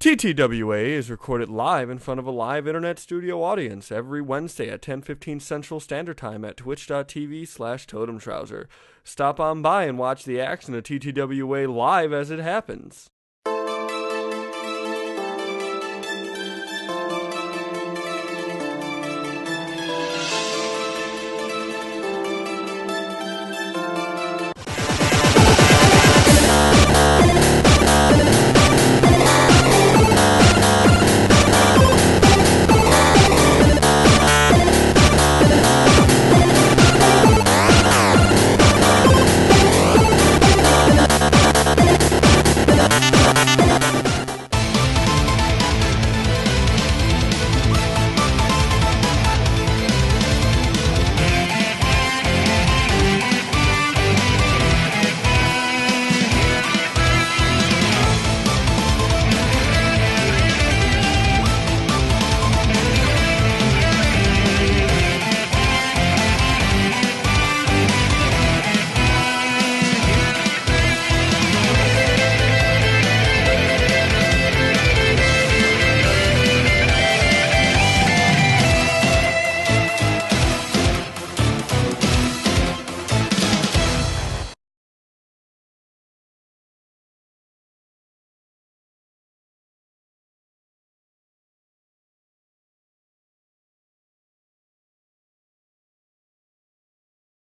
TTWA is recorded live in front of a live internet studio audience every Wednesday at 10:15 Central Standard Time at twitch.tv/totemtrouser. Stop on by and watch the action of TTWA live as it happens.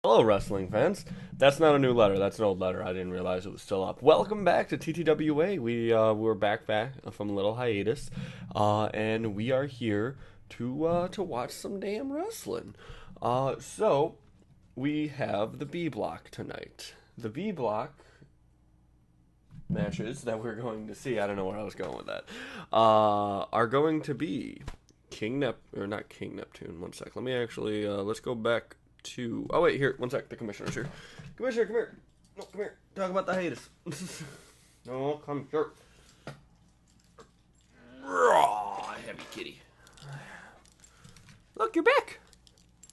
Hello, wrestling fans. That's not a new letter. That's an old letter. I didn't realize it was still up. Welcome back to TTWA. We're back from a little hiatus, and we are here to watch some damn wrestling. So we have the B block tonight. The B block matches that we're going to see. I don't know where I was going with that. Are going to be not King Neptune. One sec. Let me actually let's go back to... Oh, wait, here. One sec. The commissioner's here. Commissioner, come here. No, come here. Talk about the hiatus. No, come here. Heavy kitty. Look, you're back.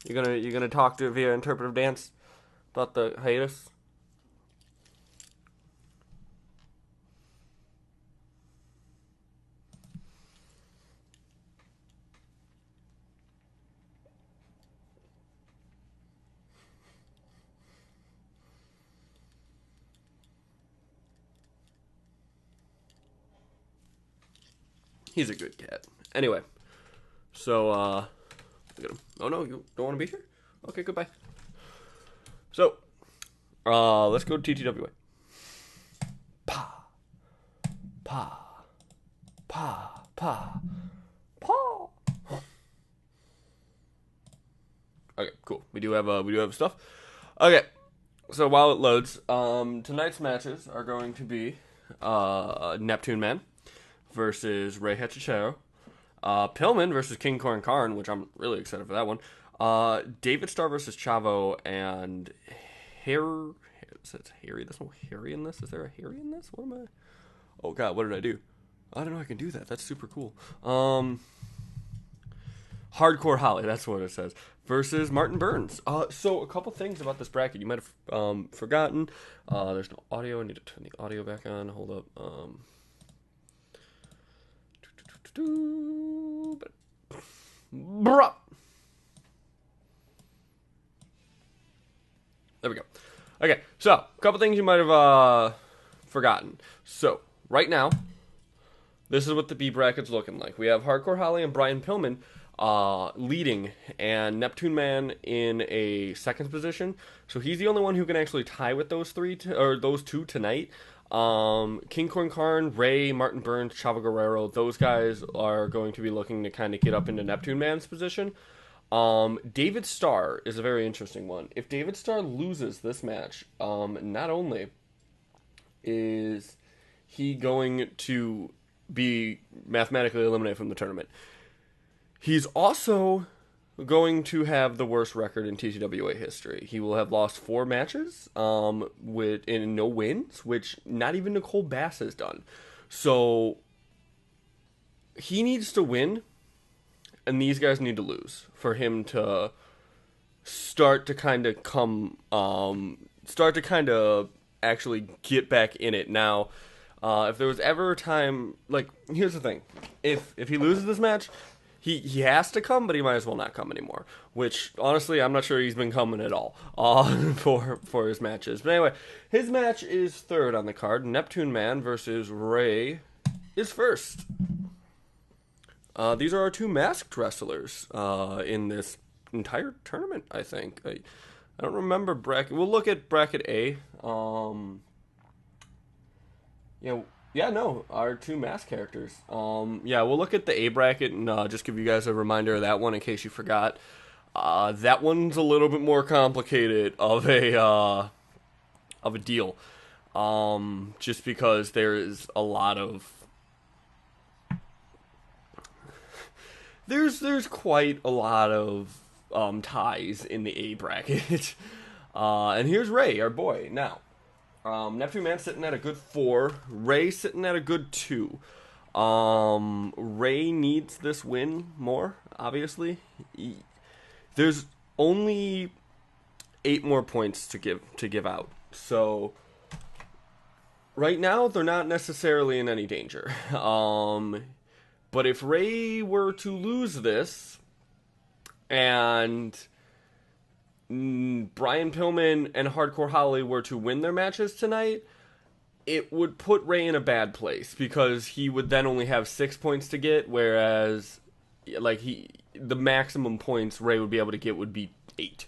You're gonna talk to via interpretive dance about the hiatus? He's a good cat. Anyway, so, look at him. Oh, no, you don't want to be here? Okay, goodbye. So, let's go to TTWA. Pa. Pa. Pa. Pa. Pa. Okay, cool. We do have stuff. Okay, so while it loads, tonight's matches are going to be, Neptune Man versus Rey Hechicero, Pillman versus King Corn Karn, which I'm really excited for that one. David Starr versus Chavo, and Harry. Is it Harry? There's no Harry in this. Is there a Harry in this? What am I? Oh God, what did I do? I don't know. I can do that. That's super cool. Hardcore Holly. That's what it says. Versus Martin Burns. So a couple things about this bracket you might have forgotten. There's no audio. I need to turn the audio back on. Hold up. Bruh. There we go. Okay, so a couple things you might have forgotten. So right now, this is what the B bracket's looking like. We have Hardcore Holly and Brian Pillman leading, and Neptune Man in a second position. So he's the only one who can actually tie with those those two tonight. King Corn Karn, Ray, Martin Burns, Chavo Guerrero, those guys are going to be looking to kind of get up into Neptune Man's position. David Starr is a very interesting one. If David Starr loses this match, not only is he going to be mathematically eliminated from the tournament, he's also going to have the worst record in TTWA history. He will have lost 4 matches with no wins, which not even Nicole Bass has done. So he needs to win, and these guys need to lose for him to start to kind of actually get back in it. Now, If there was ever a time, like, here's the thing: if he loses this match, he has to come, but he might as well not come anymore. Which honestly, I'm not sure he's been coming at all for his matches. But anyway, his match is third on the card. Neptune Man versus Ray is first. These are our two masked wrestlers in this entire tournament, I think. I don't remember bracket. We'll look at bracket A. Our two masked characters. We'll look at the A bracket and just give you guys a reminder of that one in case you forgot. That one's a little bit more complicated of a deal. Just because there is a lot of there's quite a lot of ties in the A bracket. And here's Ray, our boy. Now, Neptune Man sitting at a good 4. Ray sitting at a good 2. Ray needs this win more, obviously. There's only 8 more points to give out. So right now they're not necessarily in any danger. But if Ray were to lose this and Brian Pillman and Hardcore Holly were to win their matches tonight, it would put Ray in a bad place because he would then only have 6 points to get, whereas the maximum points Ray would be able to get would be 8,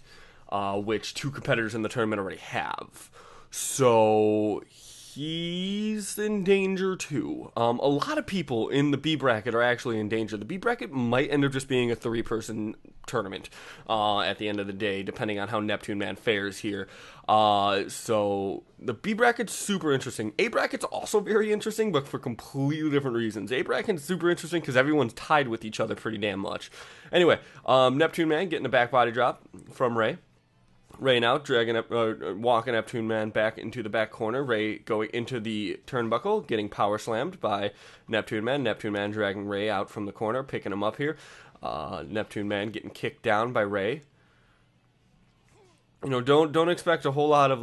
which 2 competitors in the tournament already have. So he's in danger too. A lot of people in the B bracket are actually in danger. The B bracket might end up just being a 3-person tournament at the end of the day, depending on how Neptune Man fares here. So the B bracket's super interesting. A bracket's also very interesting, but for completely different reasons. A bracket's super interesting because everyone's tied with each other pretty damn much. Anyway, Neptune Man getting a back body drop from Ray. Ray now walking Neptune Man back into the back corner. Ray going into the turnbuckle, getting power slammed by Neptune Man. Neptune Man dragging Ray out from the corner, picking him up here. Neptune Man getting kicked down by Ray. Don't expect a whole lot of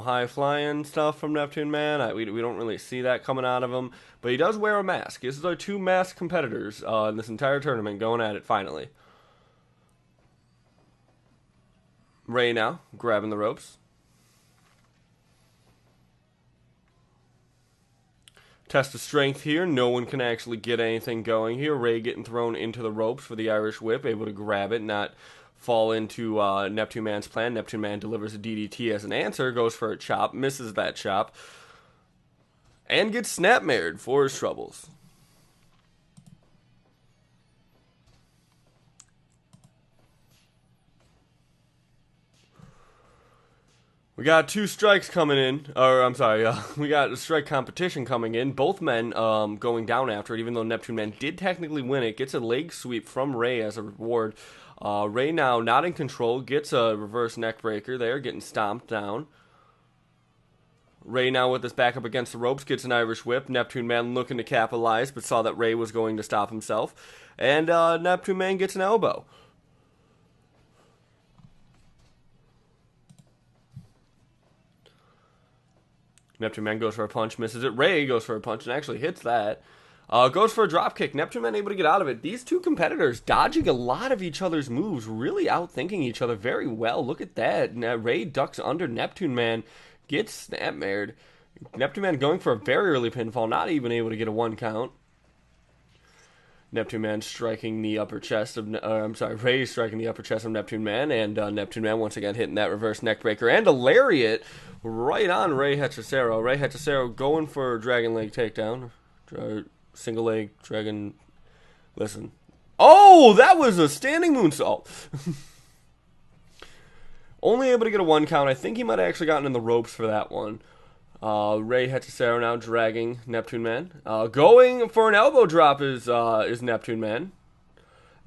high flying stuff from Neptune Man. We don't really see that coming out of him, but he does wear a mask. This is our 2 masked competitors in this entire tournament going at it finally. Ray now grabbing the ropes. Test of strength here. No one can actually get anything going here. Ray getting thrown into the ropes for the Irish whip, able to grab it, not fall into Neptune Man's plan. Neptune Man delivers a DDT as an answer, goes for a chop, misses that chop, and gets snapmared for his troubles. We got 2 strikes coming in, we got a strike competition coming in. Both men going down after it, even though Neptune Man did technically win it. Gets a leg sweep from Ray as a reward. Ray now not in control, gets a reverse neck breaker there, getting stomped down. Ray now with his back up against the ropes, gets an Irish whip. Neptune Man looking to capitalize, but saw that Ray was going to stop himself. And Neptune Man gets an elbow. Neptune Man goes for a punch, misses it. Ray goes for a punch and actually hits that. Goes for a drop kick. Neptune Man able to get out of it. These 2 competitors dodging a lot of each other's moves, really outthinking each other very well. Look at that. Now, Ray ducks under Neptune Man, gets snapmared. Neptune Man going for a very early pinfall, not even able to get a 1 count. Neptune Man striking the upper chest of, Ray striking the upper chest of Neptune Man, and Neptune Man once again hitting that reverse neck breaker and a lariat right on Ray Hechicero. Ray Hechicero going for a dragon leg takedown. Single leg dragon. Listen. Oh, that was a standing moonsault. Only able to get a 1 count. I think he might have actually gotten in the ropes for that one. Ray Hechicero now dragging Neptune Man. Going for an elbow drop is Neptune Man.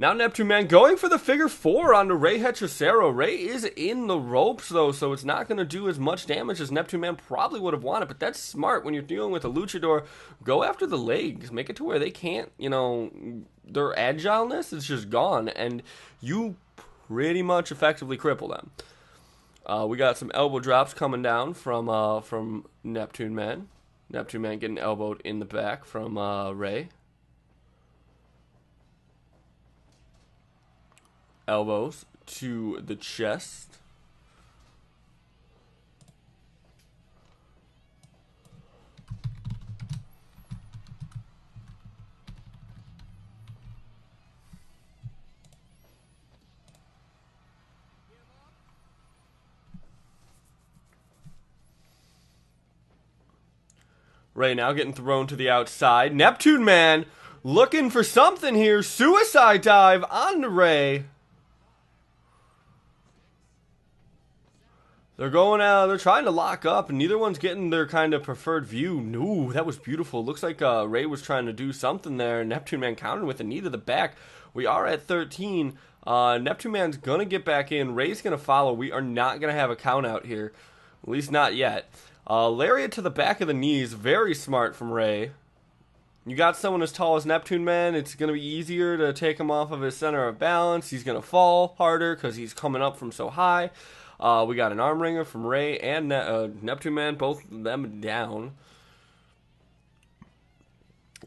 Now Neptune Man going for the figure 4 onto Ray Hechicero. Ray is in the ropes though, so it's not going to do as much damage as Neptune Man probably would have wanted, but that's smart when you're dealing with a luchador. Go after the legs. Make it to where they can't, their agileness is just gone, and you pretty much effectively cripple them. We got some elbow drops coming down from Neptune Man. Neptune Man getting elbowed in the back from Ray. Elbows to the chest. Ray now getting thrown to the outside. Neptune Man looking for something here. Suicide dive on Ray. They're going out. They're trying to lock up, and neither one's getting their kind of preferred view. Ooh, that was beautiful. Looks like Ray was trying to do something there. Neptune Man countered with a knee to the back. We are at 13. Neptune Man's going to get back in. Ray's going to follow. We are not going to have a count out here. At least not yet. Lariat to the back of the knees. Very smart from Ray. You got someone as tall as Neptune Man, it's going to be easier to take him off of his center of balance. He's going to fall harder because he's coming up from so high. We got an arm wringer from Ray and Neptune Man, both of them down.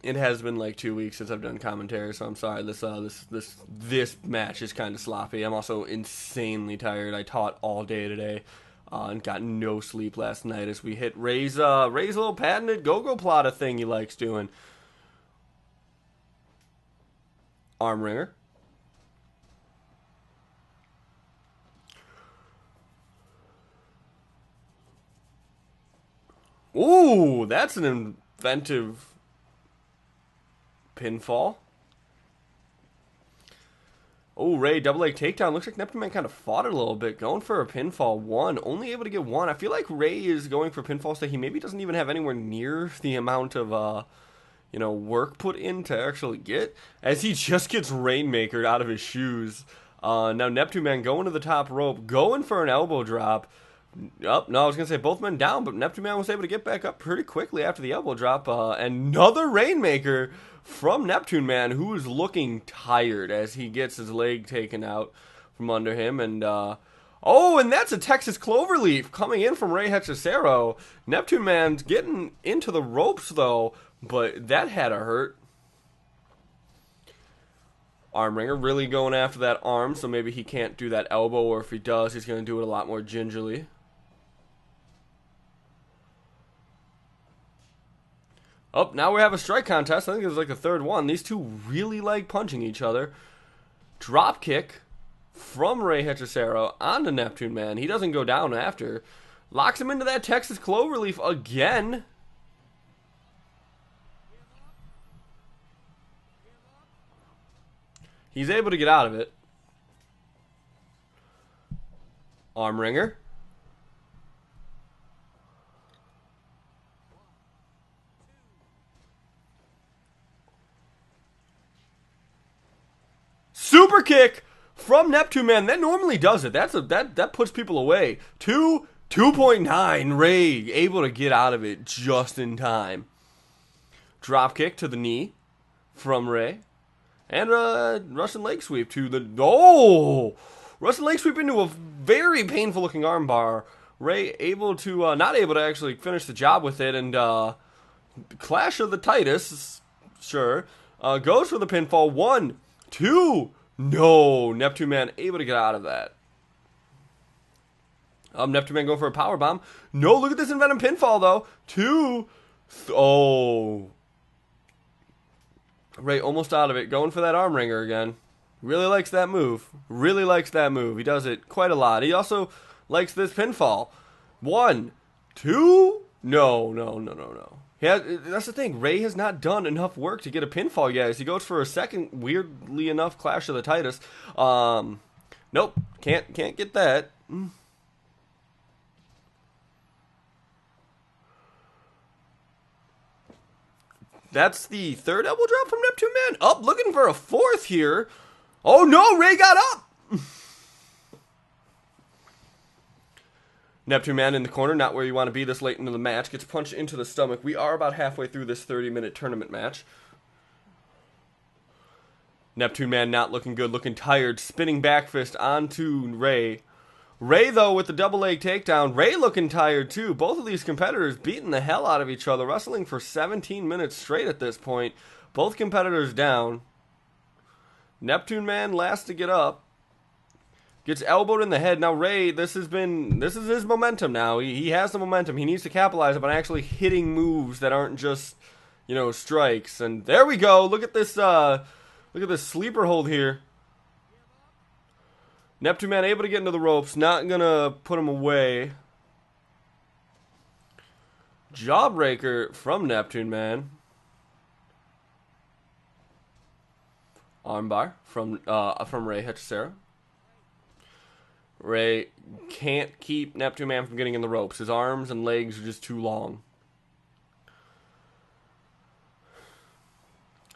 It has been like 2 weeks since I've done commentary, so I'm sorry. This match is kind of sloppy. I'm also insanely tired. I taught all day today and got no sleep last night as we hit Ray's little patented go-go plotta thing he likes doing. Arm wringer. Ooh, that's an inventive pinfall. Oh, Ray, double leg takedown. Looks like Neptune Man kind of fought it a little bit. Going for a pinfall. One. Only able to get one. I feel like Ray is going for pinfalls that he maybe doesn't even have anywhere near the amount of, work put in to actually get. As he just gets Rainmakered out of his shoes. Now Neptune Man going to the top rope. Going for an elbow drop. No, I was going to say both men down, but Neptune Man was able to get back up pretty quickly after the elbow drop. Another Rainmaker from Neptune Man, who is looking tired as he gets his leg taken out from under him. And that's a Texas Cloverleaf coming in from Ray Hechicero. Neptune Man's getting into the ropes, though, but that had to hurt. Arm wringer really going after that arm, so maybe he can't do that elbow, or if he does, he's going to do it a lot more gingerly. Oh, now we have a strike contest. I think it was like the third one. These two really like punching each other. Drop kick from Ray Hechicero onto Neptune Man. He doesn't go down after. Locks him into that Texas Cloverleaf again. He's able to get out of it. Arm wringer. Super kick from Neptune Man. That normally does it. That puts people away. 2.9. Ray able to get out of it just in time. Drop kick to the knee from Ray. And Russian leg sweep to the... Oh! Russian leg sweep into a very painful looking armbar. Ray able to... not able to actually finish the job with it. And Clash of the Titus. Sure. Goes for the pinfall. 1, 2... No, Neptune Man able to get out of that. Neptune Man going for a power bomb. No, look at this inventive pinfall though. 2. Ray almost out of it. Going for that arm wringer again. Really likes that move. Really likes that move. He does it quite a lot. He also likes this pinfall. 1, 2. No. That's the thing. Ray has not done enough work to get a pinfall yet. As he goes for a second, weirdly enough, Clash of the Titus. Nope. Can't get that. That's the third elbow drop from Neptune Man. Up, looking for a fourth here. Oh no, Ray got up. Neptune Man in the corner, not where you want to be this late into the match. Gets punched into the stomach. We are about halfway through this 30-minute tournament match. Neptune Man not looking good, looking tired. Spinning back fist onto Ray. Ray, though, with the double leg takedown. Ray looking tired, too. Both of these competitors beating the hell out of each other, wrestling for 17 minutes straight at this point. Both competitors down. Neptune Man last to get up. Gets elbowed in the head. Now, Ray, this is his momentum now. He has the momentum. He needs to capitalize on actually hitting moves that aren't just, strikes. And there we go. Look at this sleeper hold here. Neptune Man able to get into the ropes. Not gonna put him away. Jawbreaker from Neptune Man. Armbar from Ray Hechicero. Ray can't keep Neptune Man from getting in the ropes. His arms and legs are just too long.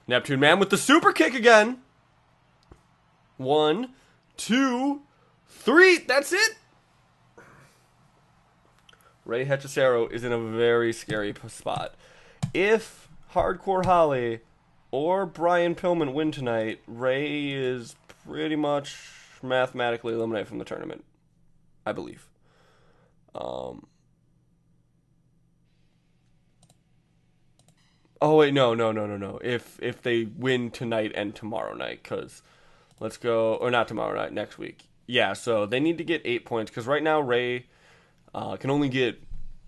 Neptune Man with the super kick again. 1, 2, 3. That's it. Ray Hechicero is in a very scary spot. If Hardcore Holly or Brian Pillman win tonight, Ray is pretty much mathematically eliminated from the tournament, I believe. Oh wait, no. If they win tonight and tomorrow night, because let's go, or not tomorrow night, next week. Yeah, so they need to get 8 points, because right now Ray can only get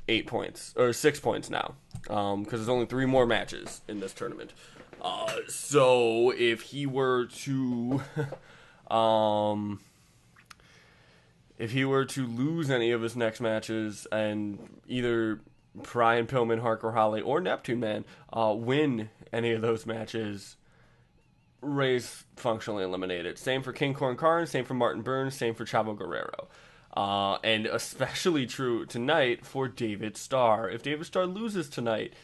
8 points, or 6 points now, because there's only 3 more matches in this tournament. So if he were to lose any of his next matches, and either Brian Pillman, Hardcore Holly, or Neptune Man win any of those matches, Ray's functionally eliminated. Same for King Corn Karn, same for Martin Burns, same for Chavo Guerrero. And especially true tonight for David Starr. If David Starr loses tonight,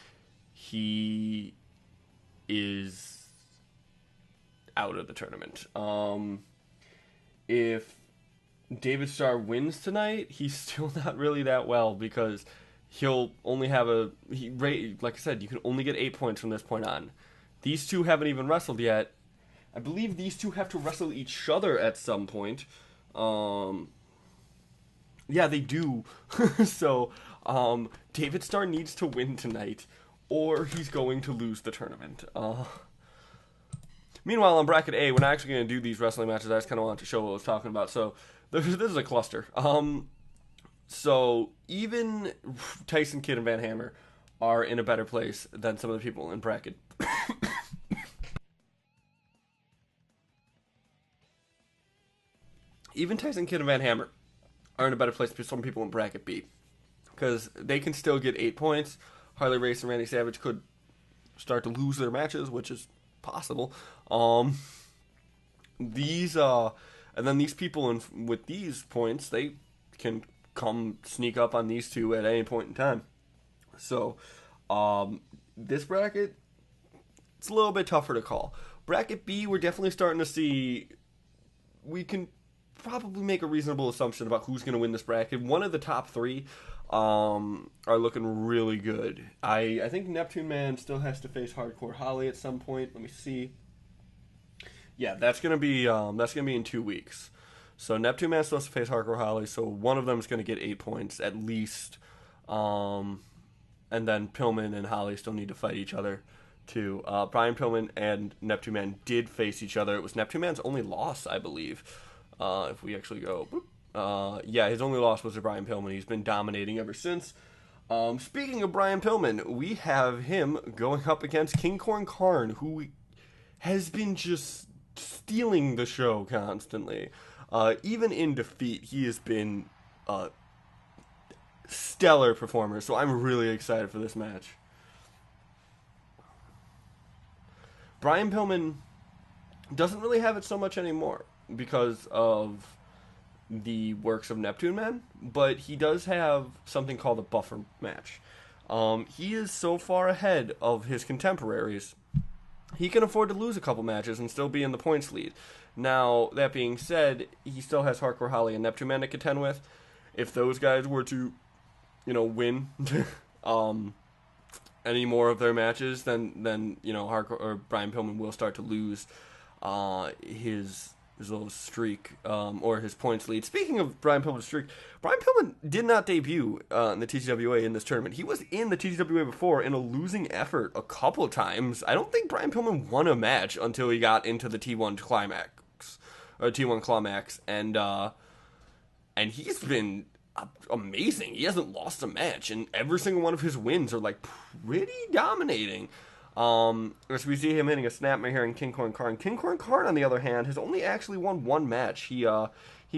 he is out of the tournament. If David Starr wins tonight, he's still not really that well, because he'll only have like I said, you can only get 8 points from this point on. These two haven't even wrestled yet. I believe these two have to wrestle each other at some point. Yeah, they do. So, David Starr needs to win tonight, or he's going to lose the tournament. Meanwhile, on Bracket A, we're not actually going to do these wrestling matches. I just kind of wanted to show what I was talking about. So, this is a cluster. So, even Tyson Kidd and Van Hammer are in a better place than some of the people in Bracket. Even Tyson Kidd and Van Hammer are in a better place than some people in Bracket B, because they can still get 8 points. Harley Race and Randy Savage could start to lose their matches, which is possible. And then these people with these points, they can come sneak up on these two at any point in time. So, this bracket, it's a little bit tougher to call. Bracket B, we're definitely starting to see, we can probably make a reasonable assumption about who's going to win this bracket. One of the top 3 are looking really good. I think Neptune Man still has to face Hardcore Holly at some point. Let me see. Yeah, that's gonna be in 2 weeks. So Neptune Man still has to face Hardcore Holly. So one of them is gonna get 8 points at least. And then Pillman and Holly still need to fight each other too. Brian Pillman and Neptune Man did face each other. It was Neptune Man's only loss, I believe. If we actually go, yeah, his only loss was to Brian Pillman. He's been dominating ever since. Speaking of Brian Pillman, we have him going up against King Corn Karn, who has been just stealing the show constantly. Even in defeat, he has been a stellar performer, so I'm really excited for this match. Brian Pillman doesn't really have it so much anymore because of the works of Neptune Man, but he does have something called a buffer match. He is so far ahead of his contemporaries, he can afford to lose a couple matches and still be in the points lead. Now, that being said, he still has Hardcore Holly and Neptune Man to contend with. If those guys were to, win any more of their matches, then Hardcore or Brian Pillman will start to lose his little streak, or his points lead. Speaking of Brian Pillman's streak, Brian Pillman did not debut in the TTWA in this tournament. He was in the TTWA before in a losing effort a couple of times. I don't think Brian Pillman won a match until he got into the T1 Climax, or T1 Clawmax, and he's been amazing. He hasn't lost a match, and every single one of his wins are like pretty dominating. As we see him hitting a snapmare here in King Corn Karn. King Corn Karn, on the other hand, has only actually won one match. He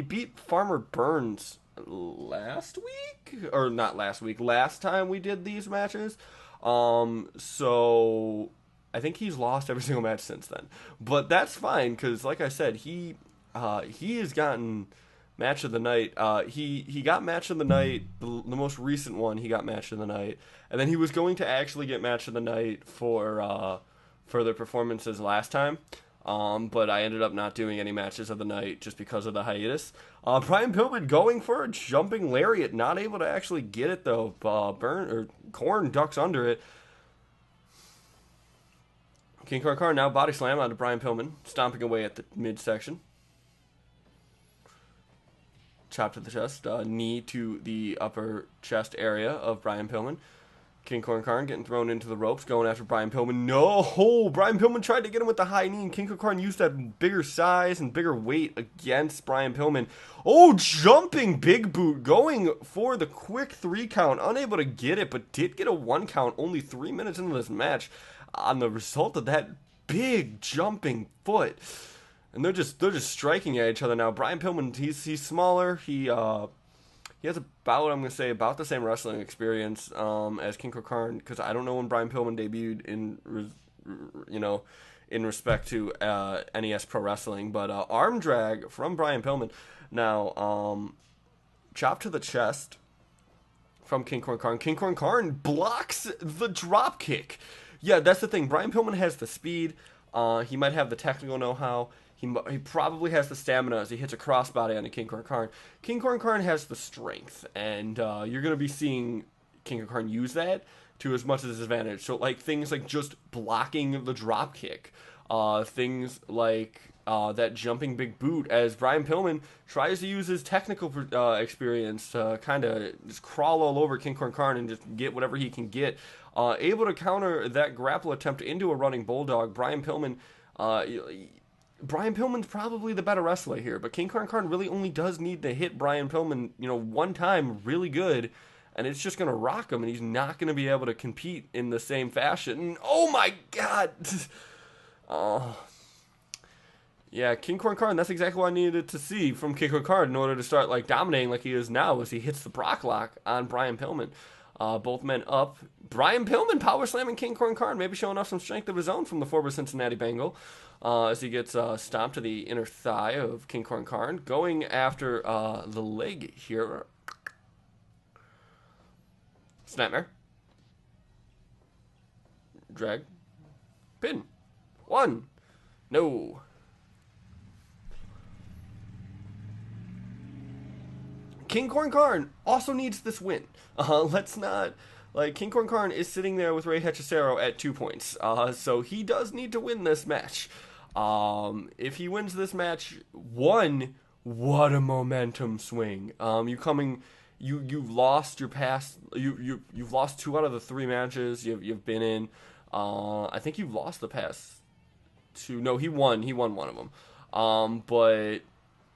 beat Farmer Burns last week, or not last week, last time we did these matches. So I think he's lost every single match since then. But that's fine, because like I said, he has gotten match of the night. He got match of the night, the most recent one. He got match of the night, and then he was going to actually get match of the night for the performances last time. But I ended up not doing any matches of the night just because of the hiatus. Brian Pillman going for a jumping lariat, not able to actually get it though. Corn ducks under it. King Corn Karn now body slam onto Brian Pillman, stomping away at the midsection. Chop to the chest, knee to the upper chest area of Brian Pillman. King Corn Karn getting thrown into the ropes, going after Brian Pillman. No! Brian Pillman tried to get him with the high knee, and King Corn Karn used that bigger size and bigger weight against Brian Pillman. Oh, jumping big boot, going for the quick 3 count. Unable to get it, but did get a 1 count only 3 minutes into this match on the result of that big jumping foot. And they're just striking at each other now. Brian Pillman, he's smaller. He has about the same wrestling experience as King Corn Karn, because I don't know when Brian Pillman debuted in respect to NES Pro Wrestling, but arm drag from Brian Pillman. Now chop to the chest from King Corn Karn. King Corn Karn blocks the drop kick. Yeah, that's the thing. Brian Pillman has the speed. He might have the technical know-how. He probably has the stamina as he hits a crossbody on King Corn Karn. King Corn Karn has the strength, and you're going to be seeing King Corn Karn use that to as much as his advantage. So, like, things like just blocking the drop kick, things like that jumping big boot, as Brian Pillman tries to use his technical experience to kind of just crawl all over King Corn Karn and just get whatever he can get. Able to counter that grapple attempt into a running bulldog. Brian Pillman's probably the better wrestler here, but King Corn Karn really only does need to hit Brian Pillman, one time really good, and it's just going to rock him, and he's not going to be able to compete in the same fashion. Oh my god! Yeah, King Corn Karn, that's exactly what I needed to see from King Corn Karn in order to start dominating like he is now as he hits the Brock Lock on Brian Pillman. Both men up. Brian Pillman power slamming King Corn Karn, maybe showing off some strength of his own from the former Cincinnati Bengal. As he gets stomped to the inner thigh of King Corn Karn. Going after the leg here. Snapmare. Drag. Pin. 1. No. King Corn Karn also needs this win. Let's not... King Corn Karn is sitting there with Ray Hechicero at 2 points. So he does need to win this match. If he wins this match, what a momentum swing. You've lost your past... You've lost 2 out of the 3 matches you've been in. I think you've lost the past 2. No, he won one of them. But...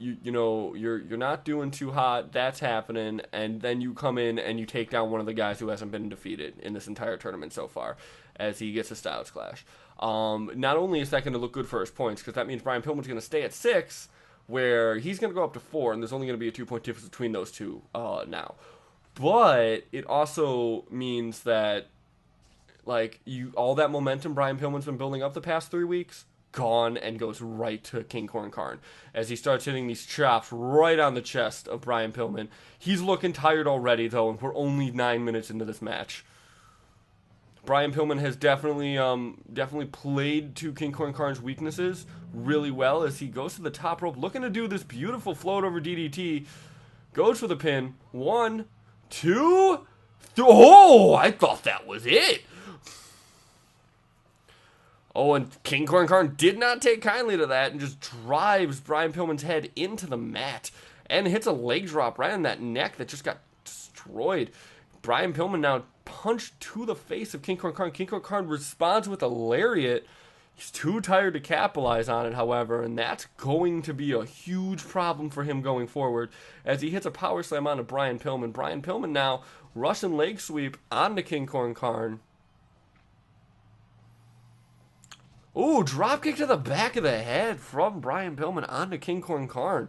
You're not doing too hot. That's happening, and then you come in and you take down one of the guys who hasn't been defeated in this entire tournament so far, as he gets a Styles Clash. Not only is that going to look good for his points, because that means Brian Pillman's going to stay at 6, where he's going to go up to 4, and there's only going to be a 2-point difference between those two now. But it also means that all that momentum Brian Pillman's been building up the past 3 weeks. Gone, and goes right to King Corn Karn as he starts hitting these chops right on the chest of Brian Pillman. He's looking tired already, though, and we're only 9 minutes into this match. Brian Pillman has definitely played to King Corn Karn's weaknesses really well as he goes to the top rope, looking to do this beautiful float over DDT. Goes for the pin. 1, 2, 3. Oh, I thought that was it. Oh, and King Corn Karn did not take kindly to that and just drives Brian Pillman's head into the mat and hits a leg drop right on that neck that just got destroyed. Brian Pillman now punched to the face of King Corn Karn. King Corn Karn responds with a lariat. He's too tired to capitalize on it, however, and that's going to be a huge problem for him going forward as he hits a power slam onto Brian Pillman. Brian Pillman now Russian leg sweep onto King Corn Karn. Ooh, dropkick to the back of the head from Brian Pillman onto King Corn Karn.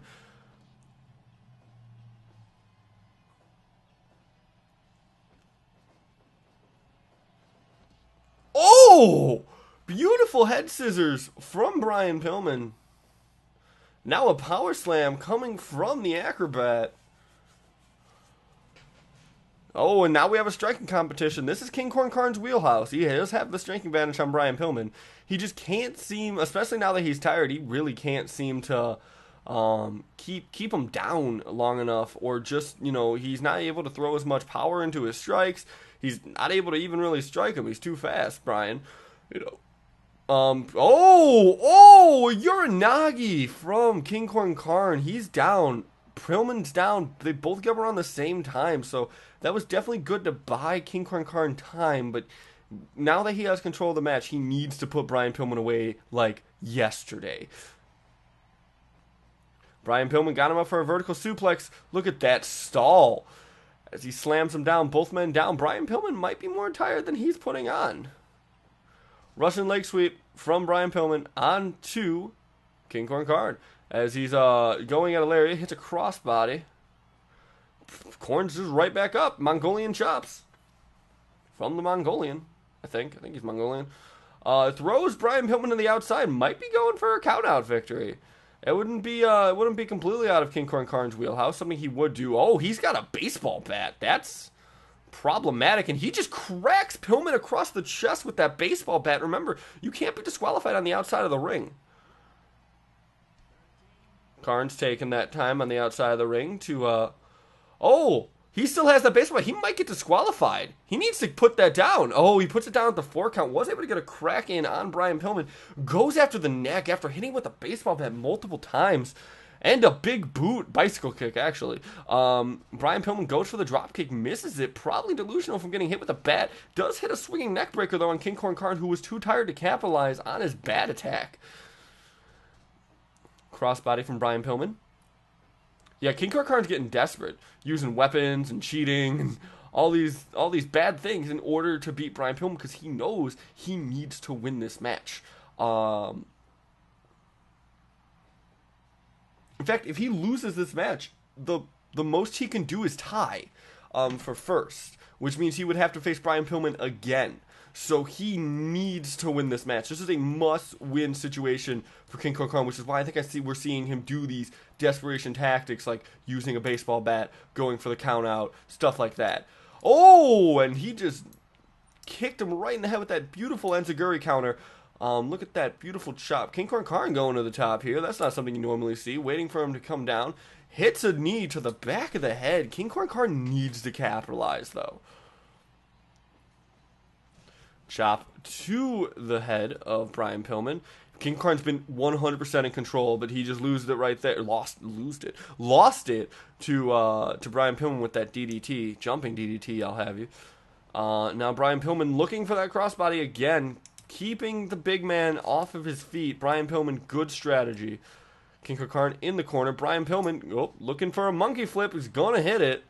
Oh! Beautiful head scissors from Brian Pillman. Now a power slam coming from the acrobat. Oh, and now we have a striking competition. This is King Corn Karn's wheelhouse. He does have the striking advantage on Brian Pillman. He just can't seem, especially now that he's tired, he really can't seem to keep him down long enough, or just, you know, he's not able to throw as much power into his strikes. He's not able to even really strike him. He's too fast, Brian. You know. Uranagi from King Corn Karn. He's down. Pillman's down. They both get around the same time, so that was definitely good to buy King Corn Karn time, but now that he has control of the match, he needs to put Brian Pillman away like yesterday. Brian Pillman got him up for a vertical suplex. Look at that stall. As he slams him down, both men down. Brian Pillman might be more tired than he's putting on. Russian leg sweep from Brian Pillman onto King Corn Karn. As he's going at a lariat, hits a crossbody. Corn's just right back up. Mongolian chops. From the Mongolian, I think. I think he's Mongolian. Throws Brian Pillman to the outside. Might be going for a count-out victory. It wouldn't be completely out of King Corn Karn's wheelhouse. Something he would do. Oh, he's got a baseball bat. That's problematic. And he just cracks Pillman across the chest with that baseball bat. Remember, you can't be disqualified on the outside of the ring. Karn's taking that time on the outside of the ring to, oh, he still has that baseball. He might get disqualified. He needs to put that down. Oh, he puts it down at the 4 count. Was able to get a crack in on Brian Pillman. Goes after the neck after hitting with a baseball bat multiple times. And a big boot, bicycle kick, actually. Brian Pillman goes for the drop kick, misses it. Probably delusional from getting hit with a bat. Does hit a swinging neck breaker, though, on King Corn Karn, who was too tired to capitalize on his bat attack. Crossbody from Brian Pillman. Yeah, King Corn Karn's getting desperate, using weapons and cheating and all these bad things in order to beat Brian Pillman because he knows he needs to win this match. In fact, if he loses this match, the most he can do is tie for first, which means he would have to face Brian Pillman again. So he needs to win this match. This is a must-win situation for King Corn Karn, which is why I think we're seeing him do these desperation tactics like using a baseball bat, going for the count-out, stuff like that. Oh, and he just kicked him right in the head with that beautiful enziguri counter. Look at that beautiful chop. King Corn Karn going to the top here. That's not something you normally see. Waiting for him to come down. Hits a knee to the back of the head. King Corn Karn needs to capitalize, though. Chop to the head of Brian Pillman. King Karn's been 100% in control, but he just lost it right there. Lost it to Brian Pillman with that DDT, jumping DDT. I'll have you. Now Brian Pillman looking for that crossbody again, keeping the big man off of his feet. Brian Pillman, good strategy. King Karn in the corner. Brian Pillman looking for a monkey flip. He's gonna hit it.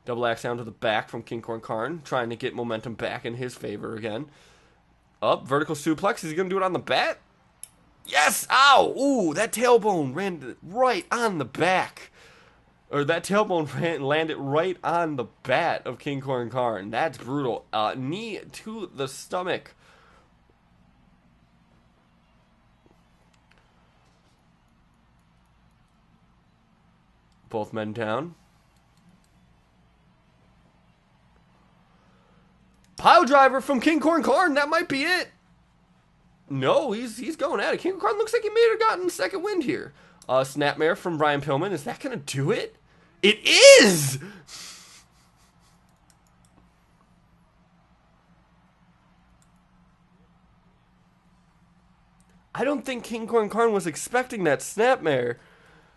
Double axe down to the back from King Corn Karn, trying to get momentum back in his favor again. Up, vertical suplex. Is he going to do it on the bat? Yes! Ow! Ooh, that tailbone ran right on the back. Or that tailbone landed right on the bat of King Corn Karn. That's brutal. Knee to the stomach. Both men down. Pile driver from King Corn Karn. That might be it. No, he's going at it. King Corn Karn looks like he may have gotten second wind here. Snapmare from Brian Pillman. Is that going to do it? It is! I don't think King Corn Karn was expecting that snapmare.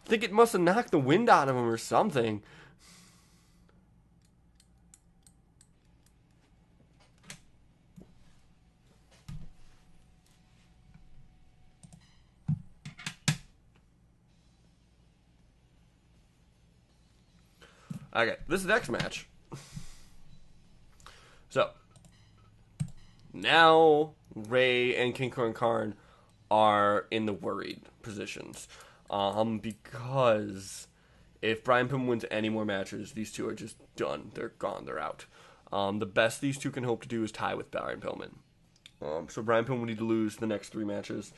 I think it must have knocked the wind out of him or something. Okay, this next match. So, now Ray and King Corn Karn are in the worried positions. Because if Brian Pillman wins any more matches, these two are just done. They're gone. They're out. The best these two can hope to do is tie with Brian Pillman. So Brian Pillman would need to lose the next 3 matches.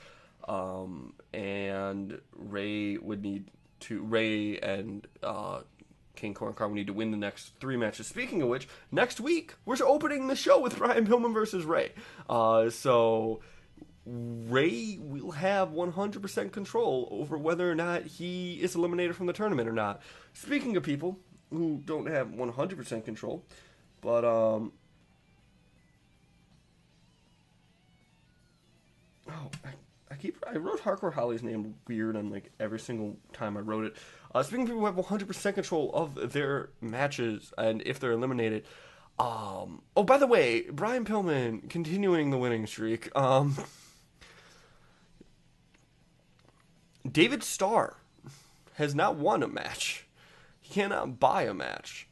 And Ray and King Corn Karn would need to win the next 3 matches. Speaking of which, next week, we're opening the show with Brian Pillman versus Ray. So Ray will have 100% control over whether or not he is eliminated from the tournament or not. Speaking of people who don't have 100% control, but I wrote Hardcore Holly's name weird on like every single time I wrote it. Speaking of people who have 100% control of their matches and if they're eliminated. Oh, by the way, Brian Pillman continuing the winning streak. David Starr has not won a match. He cannot buy a match.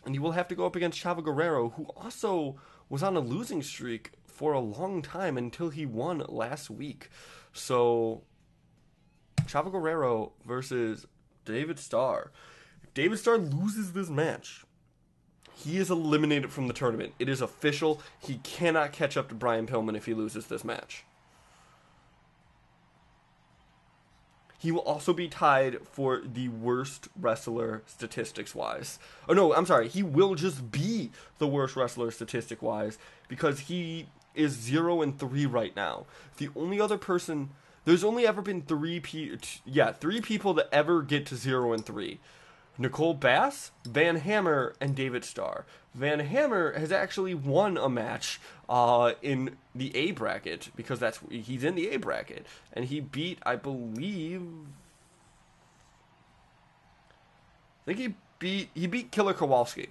And he will have to go up against Chavo Guerrero, who also was on a losing streak for a long time until he won last week. So, Chavo Guerrero versus David Starr. If David Starr loses this match, he is eliminated from the tournament. It is official. He cannot catch up to Brian Pillman if he loses this match. He will also be tied for the worst wrestler statistics-wise. Oh, no, I'm sorry. He will just be the worst wrestler statistic-wise because he is 0-3 right now. The only other person... There's only ever been 3 people that ever get to 0-3. Nicole Bass, Van Hammer, and David Starr. Van Hammer has actually won a match in the A bracket because he's in the A bracket, and he beat, I think he beat Killer Kowalski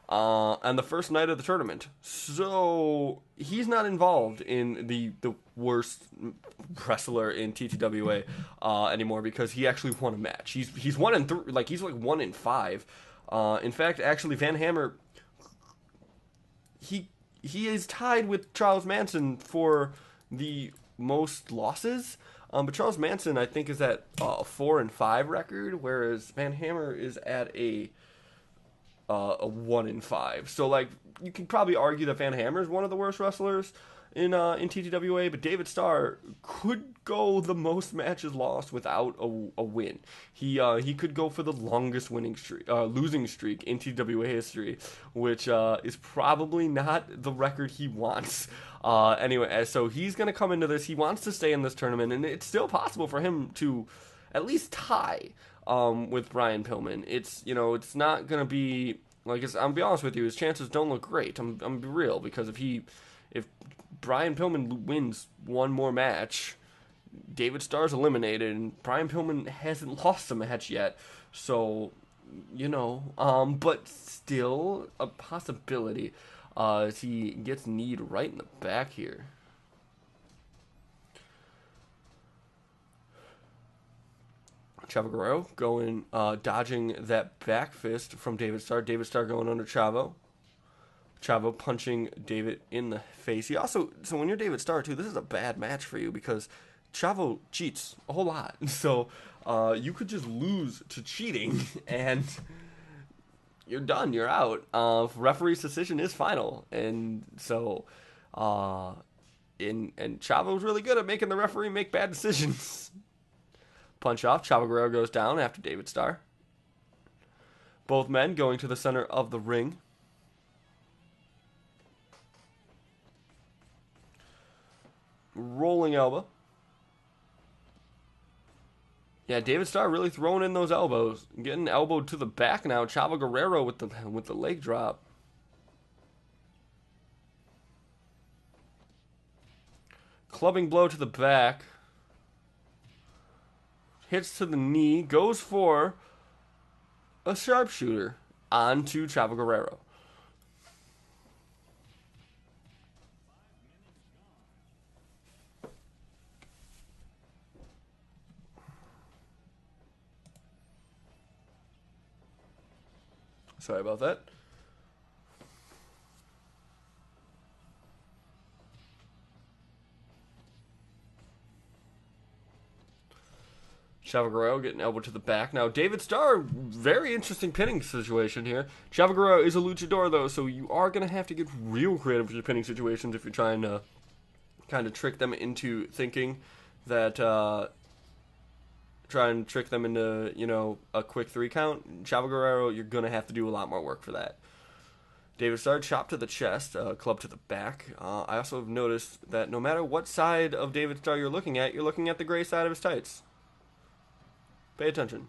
on the first night of the tournament. So he's not involved in the worst wrestler in TTWA anymore because he actually won a match. He's 1-3, like he's like 1-5. In fact, actually, Van Hammer, he is tied with Charles Manson for the most losses. But Charles Manson, I think, is at a 4-5 record, whereas Van Hammer is at a 1-5. So, like, you can probably argue that Van Hammer is one of the worst wrestlers in TTWA, but David Starr could go the most matches lost without a win. He could go for the longest losing streak in TTWA history, which is probably not the record he wants. Anyway, so he's going to come into this. He wants to stay in this tournament, and it's still possible for him to at least tie with Brian Pillman. It's not going to be like I'm gonna be honest with you. His chances don't look great. I'm gonna be real because if Brian Pillman wins one more match, David Starr's eliminated, and Brian Pillman hasn't lost a match yet. So, but still a possibility as he gets kneed right in the back here. Chavo Guerrero going, dodging that back fist from David Starr. David Starr going under Chavo. Chavo punching David in the face. So when you're David Starr too, this is a bad match for you because Chavo cheats a whole lot. So you could just lose to cheating and you're done. You're out. Referee's decision is final, and so and Chavo's really good at making the referee make bad decisions. Punch off. Chavo Guerrero goes down after David Starr. Both men going to the center of the ring. Rolling elbow. Yeah, David Starr really throwing in those elbows. Getting elbowed to the back now. Chavo Guerrero with the leg drop. clubbing blow to the back. Hits to the knee. Goes for a sharpshooter onto Chavo Guerrero. Sorry about that. Chavo Guerrero getting elbowed to the back. Now, David Starr, very interesting pinning situation here. Chavo Guerrero is a luchador, though, so you are going to have to get real creative with your pinning situations if you're trying to kind of trick them into thinking that, try and trick them into, you know, a quick 3 count. Chavo Guerrero, you're going to have to do a lot more work for that. David Starr, chop to the chest, club to the back. I also have noticed that no matter what side of David Starr you're looking at the gray side of his tights. Pay attention.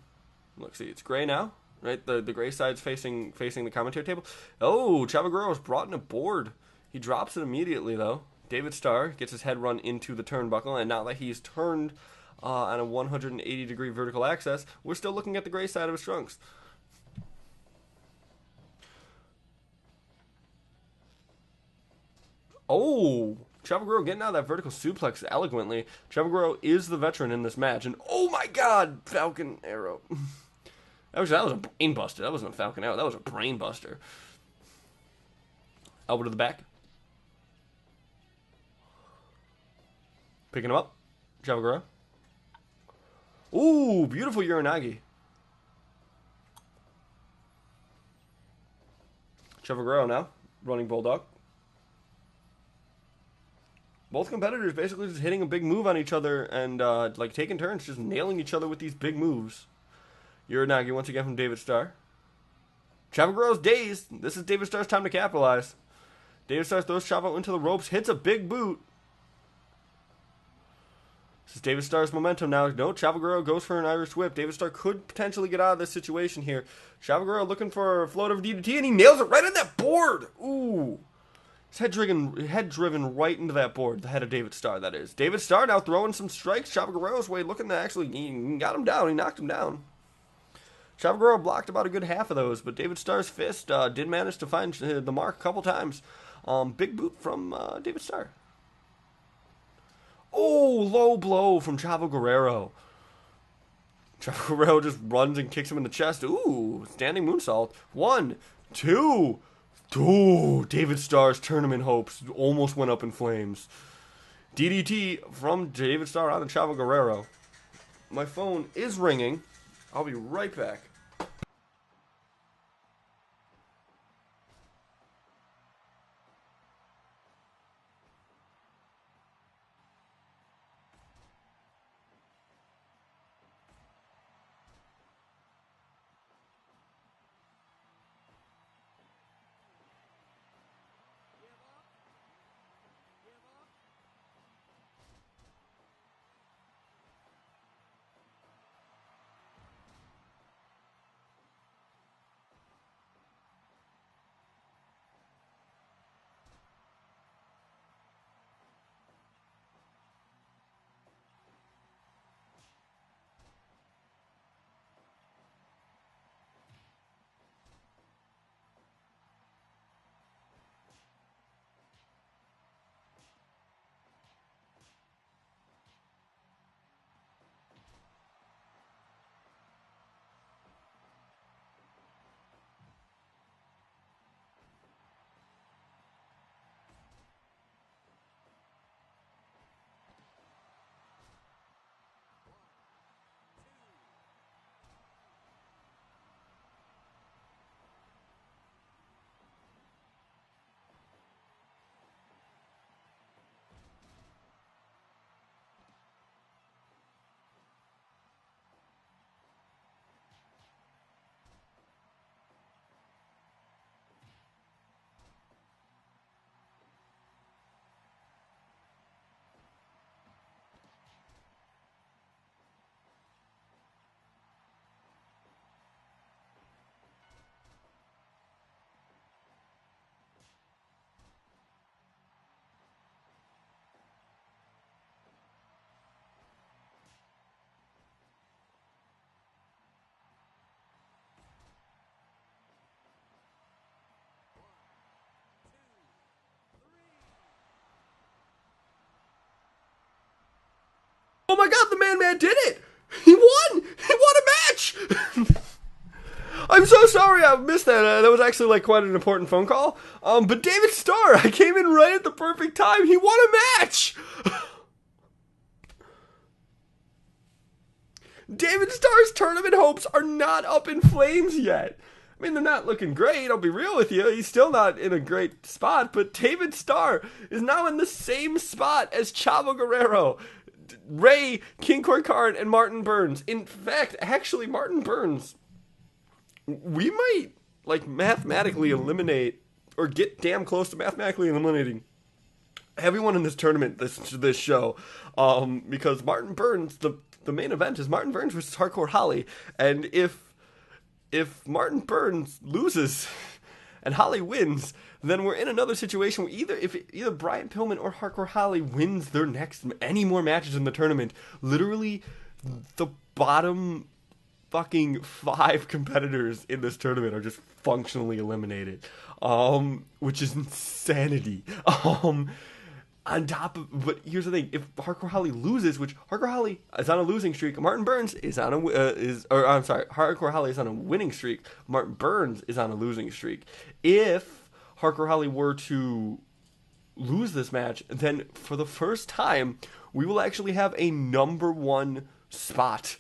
Look, see, it's gray now, right? The gray side's facing the commentary table. Oh, Chavo Guerrero's brought in a board. He drops it immediately, though. David Starr gets his head run into the turnbuckle, and now that he's turned on a 180-degree vertical axis, we're still looking at the gray side of his trunks. Oh, Chavo Guerrero getting out of that vertical suplex eloquently. Chavo Guerrero is the veteran in this match, and oh my God, Falcon Arrow. that was a brain buster. That wasn't a Falcon Arrow. That was a brain buster. Elbow to the back. Picking him up. Chavo Guerrero. Ooh, beautiful Uranagi. Chavo Guerrero now, running Bulldog. Both competitors basically just hitting a big move on each other and like taking turns just nailing each other with these big moves. Uranagi once again from David Starr. Chavo Guerrero's dazed. This is David Starr's time to capitalize. David Starr throws Chavo into the ropes, hits a big boot. This is David Starr's momentum now. No, Chavo Guerrero goes for an Irish whip. David Starr could potentially get out of this situation here. Chavo Guerrero looking for a float of DDT, and he nails it right on that board. Ooh. His head driven right into that board. The head of David Starr, that is. David Starr now throwing some strikes. Chavo Guerrero's way, looking to actually, he got him down. He knocked him down. Chavo Guerrero blocked about a good half of those, but David Starr's fist did manage to find the mark a couple times. Big boot from David Starr. Oh, low blow from Chavo Guerrero. Chavo Guerrero just runs and kicks him in the chest. Ooh, standing moonsault. 1, 2. David Starr's tournament hopes almost went up in flames. DDT from David Starr on the Chavo Guerrero. My phone is ringing. I'll be right back. Man Matt did it! He won! He won a match! I'm so sorry I missed that. That was actually like quite an important phone call. But David Starr, I came in right at the perfect time. He won a match! David Starr's tournament hopes are not up in flames yet. I mean, they're not looking great, I'll be real with you. He's still not in a great spot, but David Starr is now in the same spot as Chavo Guerrero, Ray, King Card, and Martin Burns. In fact, actually, Martin Burns, we might, like, mathematically eliminate, or get damn close to mathematically eliminating everyone in this tournament, this show, because Martin Burns, the main event is Martin Burns versus Hardcore Holly, and if Martin Burns loses and Holly wins, then we're in another situation where either Brian Pillman or Hardcore Holly wins their next any more matches in the tournament, literally the bottom fucking 5 competitors in this tournament are just functionally eliminated, which is insanity. On top of, but here's the thing: if Hardcore Holly loses, which Hardcore Holly is on a losing streak, Martin Burns is on Hardcore Holly is on a winning streak. Martin Burns is on a losing streak. If Hardcore Holly were to lose this match, then for the first time, we will actually have a number 1 spot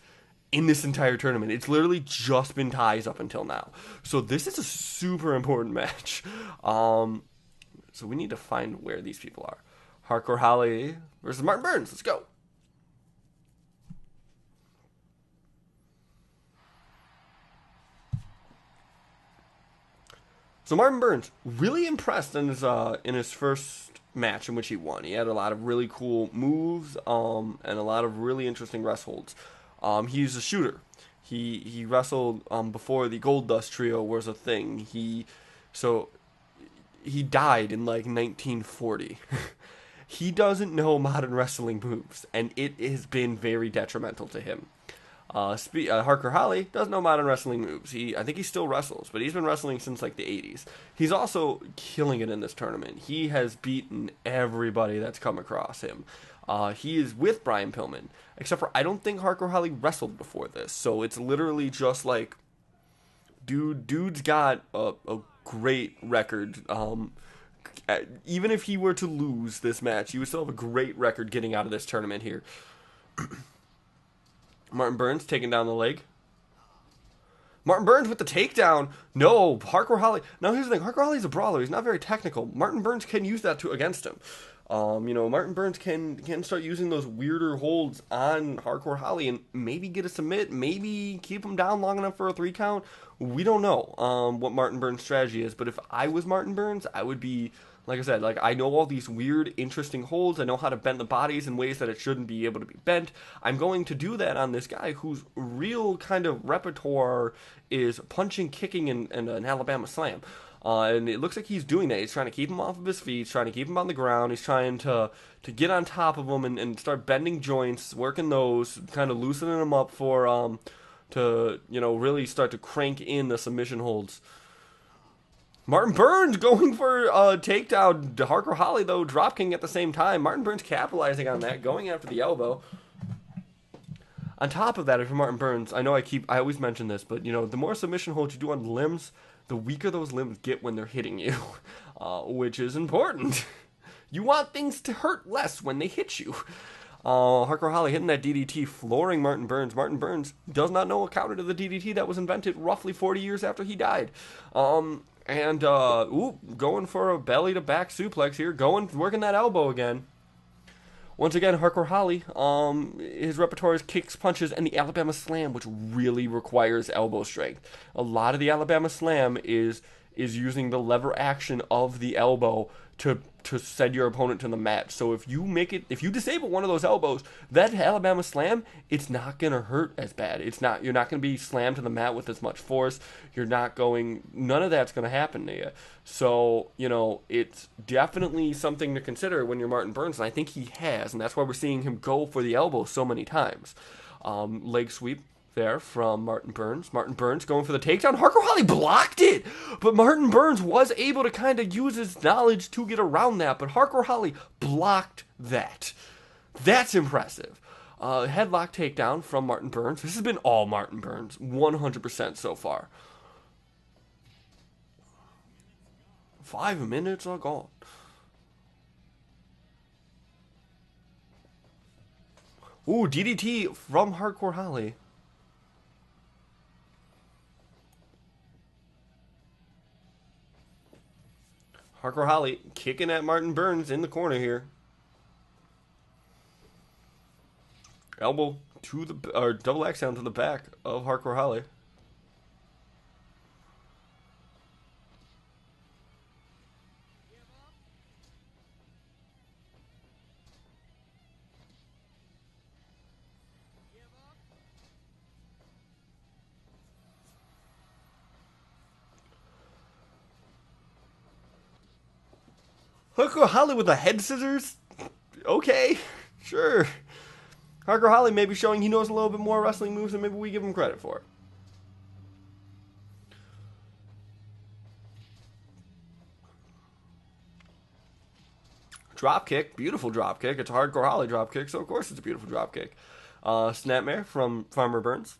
in this entire tournament. It's literally just been ties up until now. So this is a super important match. So we need to find where these people are. Hardcore Holly versus Martin Burns. Let's go. So Martin Burns really impressed in his first match in which he won. He had a lot of really cool moves and a lot of really interesting rest holds. He's a shooter. He wrestled before the Gold Dust Trio was a thing. He died in like 1940. He doesn't know modern wrestling moves, and it has been very detrimental to him. Hardcore Holly doesn't know modern wrestling moves. I think he still wrestles, but he's been wrestling since like the 80s. He's also killing it in this tournament. He has beaten everybody that's come across him. He is with Brian Pillman, except for I don't think Hardcore Holly wrestled before this, so it's literally just like, dude's got a great record. Even if he were to lose this match, he would still have a great record getting out of this tournament here. Martin Burns taking down the leg. Martin Burns with the takedown. No, Hardcore Holly. Now here's the thing. Hardcore Holly's a brawler. He's not very technical. Martin Burns can use that against him. Martin Burns can start using those weirder holds on Hardcore Holly and maybe get a submit, maybe keep him down long enough for a 3 count. We don't know what Martin Burns' strategy is, but if I was Martin Burns, I would be, like I said, like I know all these weird, interesting holds. I know how to bend the bodies in ways that it shouldn't be able to be bent. I'm going to do that on this guy whose real kind of repertoire is punching, kicking, and an Alabama slam. And it looks like he's doing that. He's trying to keep him off of his feet. He's trying to keep him on the ground. He's trying to get on top of him and start bending joints, working those, kind of loosening him up for to really start to crank in the submission holds. Martin Burns going for a takedown. Hardcore Holly, though, dropkicking at the same time. Martin Burns capitalizing on that, going after the elbow. On top of that, if you're Martin Burns, I know I always mention this, but, the more submission holds you do on limbs, the weaker those limbs get when they're hitting you, which is important. You want things to hurt less when they hit you. Hardcore Holly hitting that DDT, flooring Martin Burns. Martin Burns does not know a counter to the DDT that was invented roughly 40 years after he died. Going for a belly-to-back suplex here, working that elbow again. Once again, Hardcore Holly, his repertoire is kicks, punches, and the Alabama Slam, which really requires elbow strength. A lot of the Alabama Slam is using the lever action of the elbow to send your opponent to the mat. So if you disable one of those elbows, that Alabama Slam, it's not gonna hurt as bad. You're not gonna be slammed to the mat with as much force. None of that's gonna happen to you. So, it's definitely something to consider when you're Martin Burns, and I think he has, and that's why we're seeing him go for the elbow so many times. Leg sweep there from Martin Burns. Martin Burns going for the takedown. Hardcore Holly blocked it, but Martin Burns was able to kind of use his knowledge to get around that, but Hardcore Holly blocked that. That's impressive. Headlock takedown from Martin Burns. This has been all Martin Burns, 100% so far. 5 minutes are gone. Ooh, DDT from Hardcore Holly. Hardcore Holly kicking at Martin Burns in the corner here. Elbow to the, or double axe down to the back of Hardcore Holly. Hardcore Holly with the head scissors? Okay, sure. Hardcore Holly may be showing he knows a little bit more wrestling moves than maybe we give him credit for. Drop kick, beautiful drop kick. It's a Hardcore Holly drop kick, so of course it's a beautiful drop kick. Snapmare from Farmer Burns.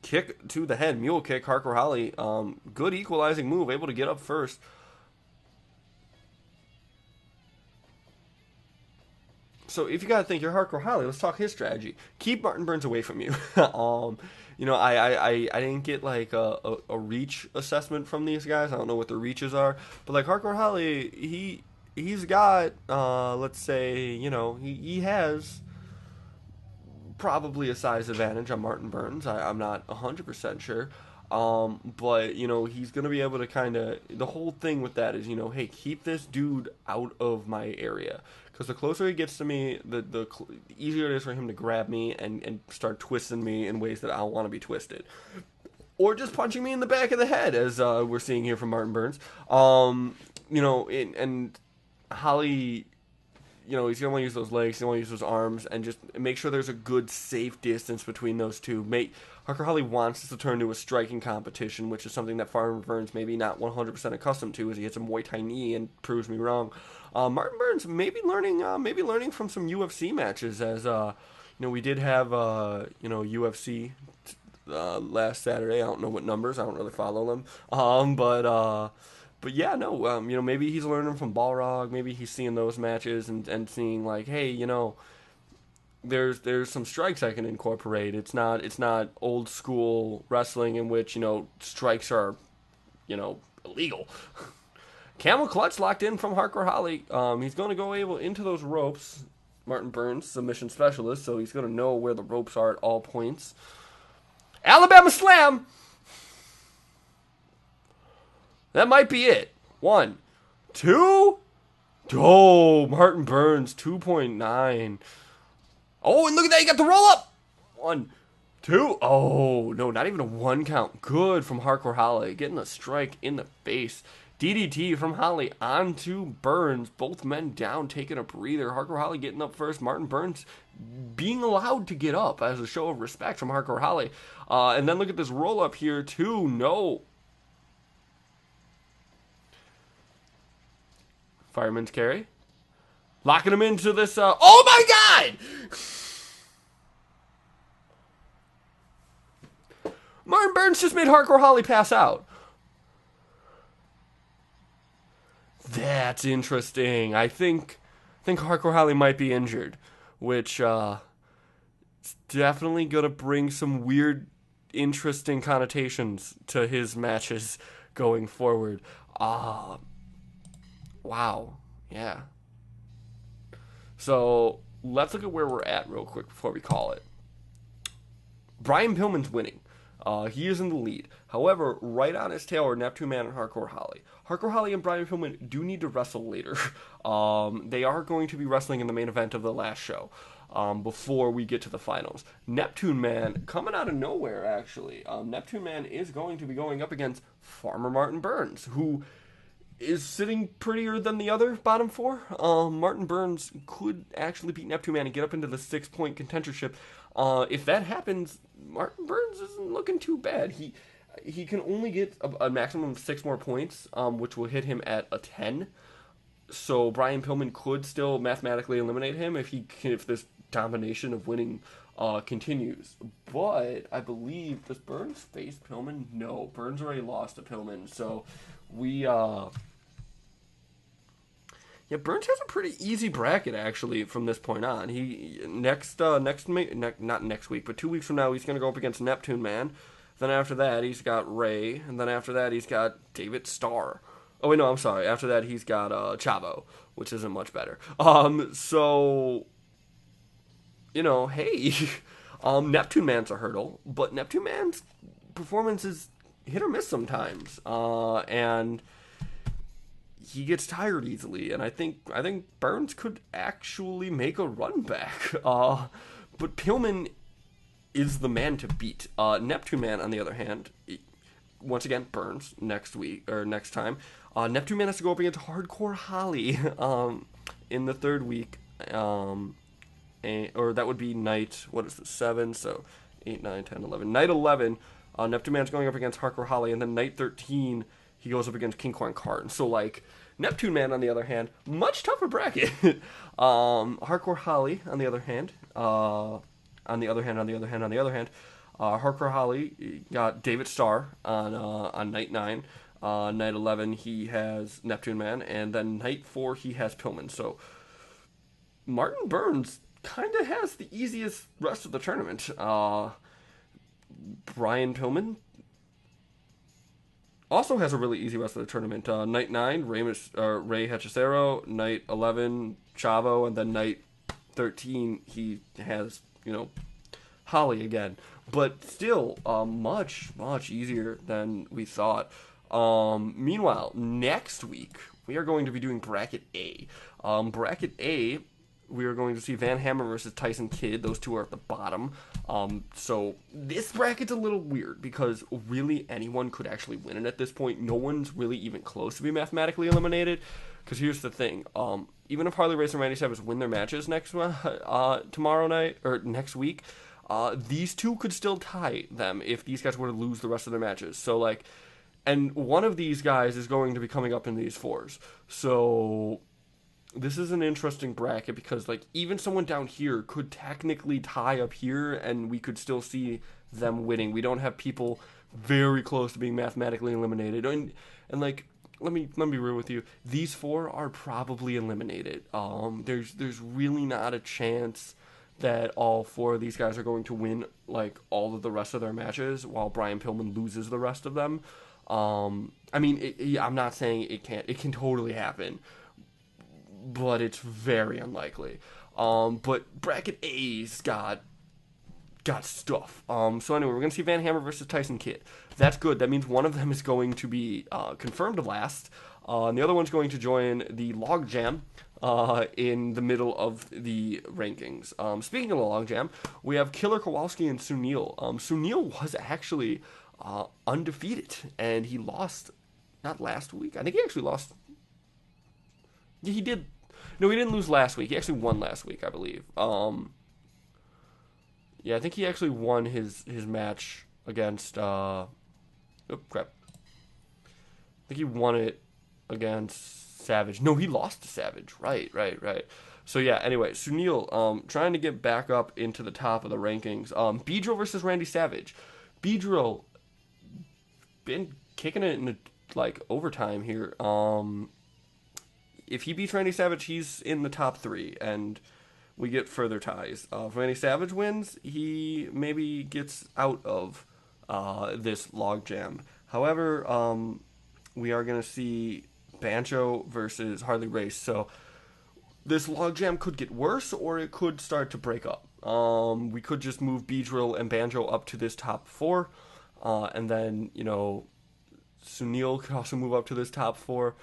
Kick to the head, mule kick, Hardcore Holly. Good equalizing move, able to get up first. So if you gotta think you're Hardcore Holly, let's talk his strategy. Keep Martin Burns away from you. You know, I didn't get like a reach assessment from these guys. I don't know what the reaches are, but like Hardcore Holly, he's got let's say, you know, he has probably a size advantage on Martin Burns. I'm not 100% sure. But, you know, he's going to be able to kind of, the whole thing with that is, you know, hey, keep this dude out of my area. Because the closer he gets to me, the easier it is for him to grab me and start twisting me in ways that I don't want to be twisted. Or just punching me in the back of the head, as we're seeing here from Martin Burns. You know, and Holly, you know, he's going to want to use those legs, he's going to want to use those arms, and just make sure there's a good, safe distance between those two. Hardcore Holly wants this to turn to a striking competition, which is something that Farmer Burns maybe not 100% accustomed to, as he hits a Muay Thai knee and proves me wrong. Martin Burns maybe learning from some UFC matches, as you know, we did have you know, UFC last Saturday. I don't know what numbers, I don't really follow them, but yeah, no, you know, maybe he's learning from Balrog. Maybe he's seeing those matches and seeing like, hey, you know, there's some strikes I can incorporate. It's not old school wrestling in which, you know, strikes are, you know, illegal. Camel clutch locked in from Hardcore Holly. He's going to go into those ropes. Martin Burns, submission specialist, so he's going to know where the ropes are at all points. Alabama Slam. That might be it. 1, 2. Oh, Martin Burns, 2.9. Oh, and look at that. He got the roll up. 1, 2. Oh, no, not even a 1 count. Good from Hardcore Holly. Getting a strike in the face. DDT from Holly onto Burns. Both men down, taking a breather. Hardcore Holly getting up first. Martin Burns being allowed to get up as a show of respect from Hardcore Holly. And then look at this roll up here, too. No. Fireman's carry. Locking him into this, oh my god! Martin Burns just made Hardcore Holly pass out. That's interesting. I think Hardcore Holly might be injured, which it's definitely gonna bring some weird, interesting connotations to his matches going forward. Wow. Yeah. So let's look at where we're at real quick before we call it. Brian Pillman's winning. He is in the lead. However, right on his tail are Neptune Man and Hardcore Holly. Hardcore Holly and Brian Pillman do need to wrestle later. They are going to be wrestling in the main event of the last show before we get to the finals. Neptune Man, coming out of nowhere, actually. Neptune Man is going to be going up against Farmer Martin Burns, who is sitting prettier than the other bottom 4. Martin Burns could actually beat Neptune Man and get up into the 6-point contendership. If that happens, Martin Burns isn't looking too bad. He can only get a maximum of 6 more points, which will hit him at a 10. So Brian Pillman could still mathematically eliminate him if this domination of winning continues. But I believe, does Burns face Pillman? No, Burns already lost to Pillman, so we yeah, Burns has a pretty easy bracket actually from this point on. He not next week, but 2 weeks from now he's going to go up against Neptune Man. Then after that he's got Ray, and then after that he's got David Starr. Oh wait, no, I'm sorry. After that he's got Chavo, which isn't much better. So you know, hey, Neptune Man's a hurdle, but Neptune Man's performance is hit or miss sometimes, and he gets tired easily, and I think Burns could actually make a run back. But Pillman is the man to beat. Neptune Man, on the other hand, once again, Burns next week or next time. Neptune Man has to go up against Hardcore Holly in the third week, or that would be night, what is this, 7, so 8, 9, 10, 11. Night 11, Neptune Man's going up against Hardcore Holly, and then night 13, he goes up against King Quan Karn. So, like, Neptune Man, on the other hand, much tougher bracket. Hardcore Holly, on the other hand, Hardcore Holly got David Starr on night 9. Night 11, he has Neptune Man, and then night 4, he has Pillman. So, Martin Burns kind of has the easiest rest of the tournament. Brian Pillman also has a really easy rest of the tournament. Night 9, Ray Hechicero. Night 11, Chavo. And then night 13, he has, Holly again. But still, much, much easier than we thought. Meanwhile, next week, we are going to be doing Bracket A. Bracket A, we are going to see Van Hammer versus Tyson Kidd. Those two are at the bottom. So this bracket's a little weird because really anyone could actually win it at this point. No one's really even close to be mathematically eliminated. Because here's the thing. Even if Harley Race and Randy Savage win their matches tomorrow night or next week, these two could still tie them if these guys were to lose the rest of their matches. So like, and one of these guys is going to be coming up in these fours. So this is an interesting bracket because, like, even someone down here could technically tie up here and we could still see them winning. We don't have people very close to being mathematically eliminated. And like, let me be real with you. These four are probably eliminated. There's really not a chance that all four of these guys are going to win, like, all of the rest of their matches while Brian Pillman loses the rest of them. I mean, I'm not saying it can't. It can totally happen. But it's very unlikely. But Bracket A's got stuff. So anyway, we're going to see Van Hammer versus Tyson Kidd. That's good. That means one of them is going to be confirmed last. And the other one's going to join the Logjam in the middle of the rankings. Speaking of the Logjam, we have Killer Kowalski and Sunil. Sunil was actually undefeated, and he lost, not last week. I think he actually lost. Yeah, he did. No, he didn't lose last week. He actually won last week, I believe. Yeah, I think he actually won his match against. Oh crap! I think he won it against Savage. No, he lost to Savage. Right. So yeah. Anyway, Sunil, trying to get back up into the top of the rankings. Beedrill versus Randy Savage. Beedrill been kicking it in like overtime here. If he beats Randy Savage, he's in the top 3, and we get further ties. If Randy Savage wins, he maybe gets out of this logjam. However, we are going to see Banjo versus Harley Race, so this logjam could get worse, or it could start to break up. We could just move Beedrill and Banjo up to this top 4, and then, Sunil could also move up to this top 4.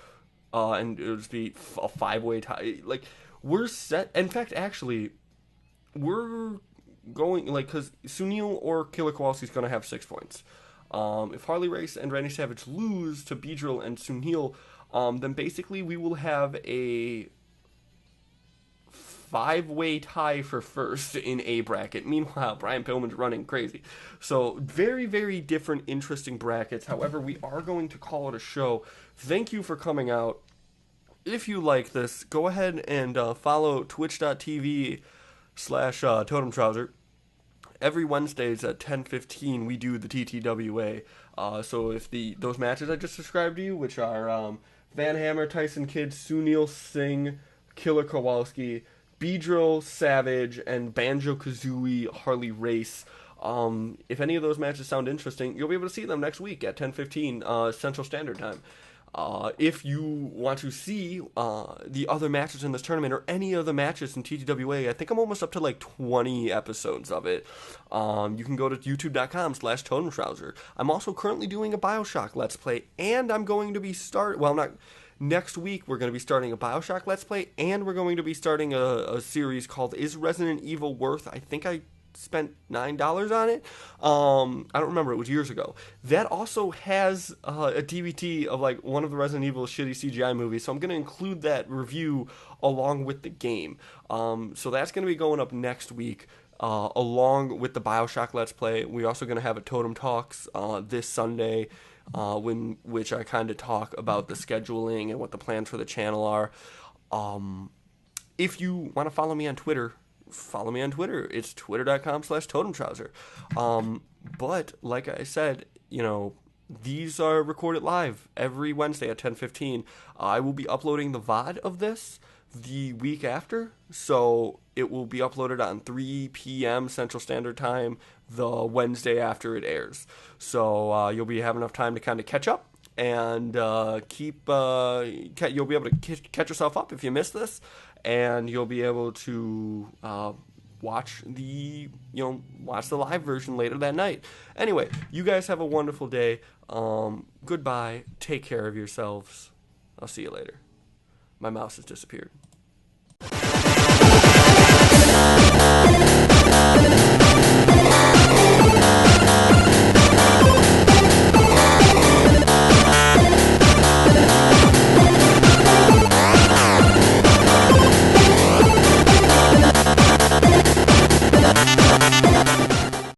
And it would just be a 5-way tie. Like, we're set. In fact, actually, we're going, like, because Sunil or Killer Kowalski's going to have 6 points. If Harley Race and Randy Savage lose to Beedrill and Sunil, then basically we will have a 5-way tie for first in A bracket. Meanwhile, Brian Pillman's running crazy. So, very, very different, interesting brackets. However, we are going to call it a show. Thank you for coming out. If you like this, go ahead and follow twitch.tv Totem Trouser. Every Wednesdays at 10:15 we do the TTWA. So if those matches I just described to you, which are Van Hammer, Tyson Kidd, Sunil Singh, Killer Kowalski, Beedrill, Savage, and Banjo Kazooie, Harley Race. If any of those matches sound interesting, you'll be able to see them next week at 10:15 Central Standard Time. If you want to see the other matches in this tournament or any of the matches in TTWA, I think I'm almost up to like 20 episodes of it. You can go to youtube.com/totemtrouser. I'm also currently doing a Bioshock Let's Play, and I'm going to be next week we're going to be starting a Bioshock Let's Play, and we're going to be starting a series called Is Resident Evil Worth? I think I spent $9 on it. I don't remember, it was years ago. That also has a DVD of like one of the Resident Evil shitty CGI movies, so I'm going to include that review along with the game. So that's going to be going up next week along with the Bioshock Let's Play. We're also going to have a Totem Talks this Sunday, which I kind of talk about the scheduling and what the plans for the channel are. If you want to follow me on Twitter, follow me on Twitter. It's twitter.com/totemtrouser. But like I said, these are recorded live every Wednesday at 10:15. I will be uploading the VOD of this the week after, so it will be uploaded on 3 p.m. Central Standard Time the Wednesday after it airs. So you'll be having enough time to kind of catch up and you'll be able to catch yourself up if you miss this, and you'll be able to watch the live version later that night. Anyway, you guys have a wonderful day. Goodbye. Take care of yourselves. I'll see you later. My mouse has disappeared.